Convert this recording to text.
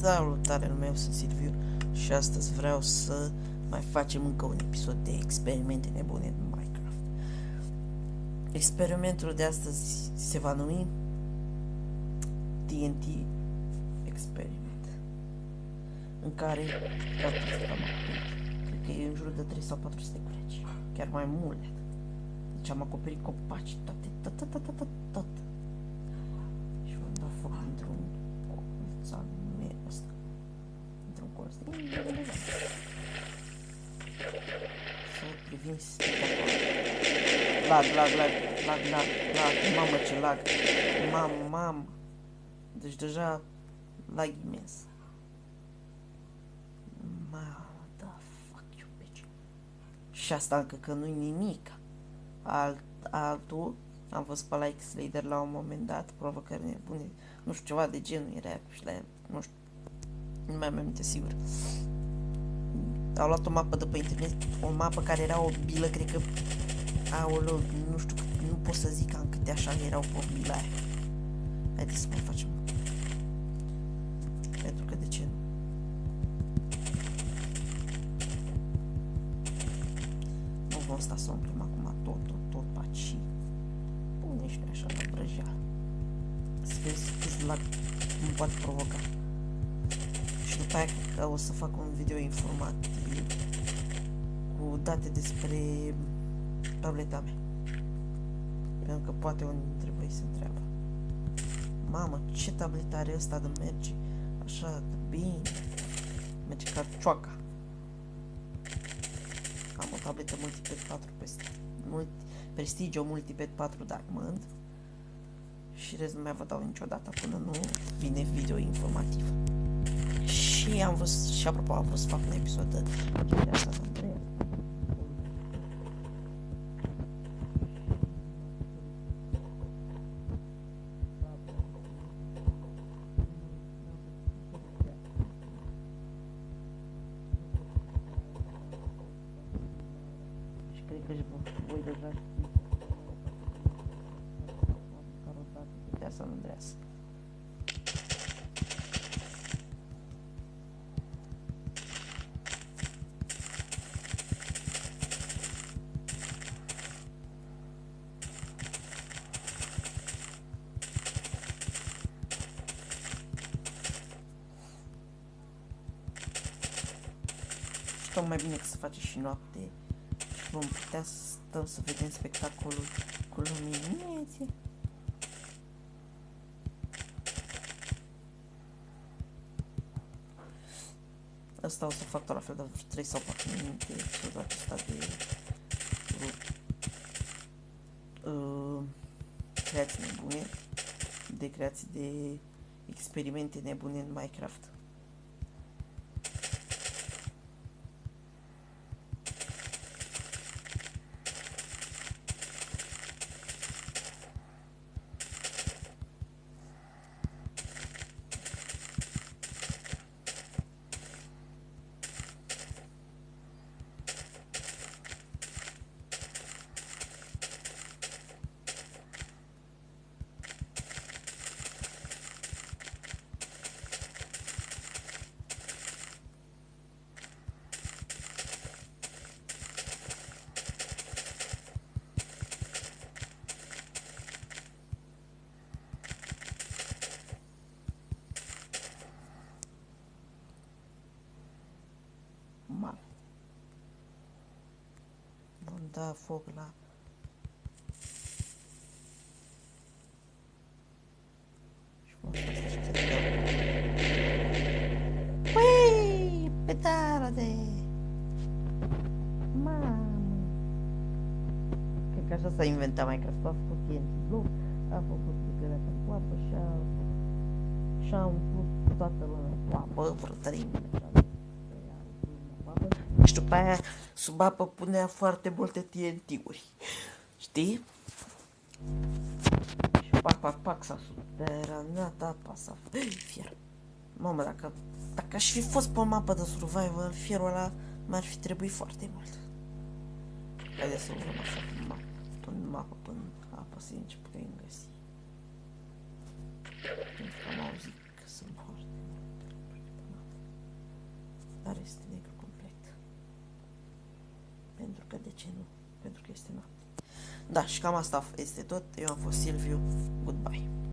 Salutare, numele meu sunt Silviu și astăzi vreau să mai facem încă un episod de experimente nebune în Minecraft. Experimentul de astăzi se va numi TNT Experiment, în care cred că e în jur de 3 sau 4 stecureci, chiar mai mult. Deci am acoperit copaci, tot. Și v-am dat foc dintr-un colț al meu ăsta. Dintr-un colț de undeva. Să privim lag. Mamă ce lag. Mamă. Deci deja lag imens. Mamă, da, fuck you, bitch. Și asta încă că nu-i nimic. Altul, am văzut pe Like Slader la un moment dat, provocări nebune, nu știu, ceva de genul era și la el, nu știu, nu mai am aminte sigur. Au luat o mapă de pe internet, o mapă care era o bilă, cred că, aoleu, nu știu, nu pot să zic cam câte așa erau pe bila aia. Haideți să mai facem. Pentru că de ce nu? Nu vom sta să umplem acum tot paci. Pune-și așa la brăjeală. Să vezi câți lag nu poate provoca. Și după aia că o să fac un video informativ cu date despre tableta mea. Pentru că poate unii dintre voi se întreabă: mamă, ce tabletă are ăsta de merge așa de bine? Merge ca cioaca. Am o tabletă Multipad 4 Prestigio Multipad 4 Diamond. Și rest nu mai vă dau niciodată până nu vine video informativ. Și am vrut, și apropo, am vrut să fac un episod de chestia asta de Andreea. Și cred că voi deja știți de San Andreas. Și tot mai bine că se face și noapte și vom putea să stăm să vedem spectacolul cu luminețe. Asta o să fac tot la fel de 3 sau 4 minute episodul acesta de creații nebune, de creații de experimente nebune în Minecraft. Mal. Vom da foc la... Și vom face niște Păi, petarde! Mamă! Cred că așa s-a inventat Minecraft. A făcut TNT bloc, a făcut bucăleata cu apă și-a umplut toată lumea cu apă, vreo 3 minute. Și după aia sub apă punea foarte multe TNT-uri. Știi? Și pac, s-a subteranat apa, s-a fier. Mamă, dacă aș fi fost pe o mapă de survival, fierul ăla m-ar fi trebuit foarte mult. Haideți să urmăm așa până mapă, până apă, să ce putem găsi. Pentru că am auzit că sunt foarte multe lucruri. Care este negru complet. Pentru că, de ce nu? Pentru că este noapte. Da, și cam asta este tot. Eu am fost Silviu. Goodbye.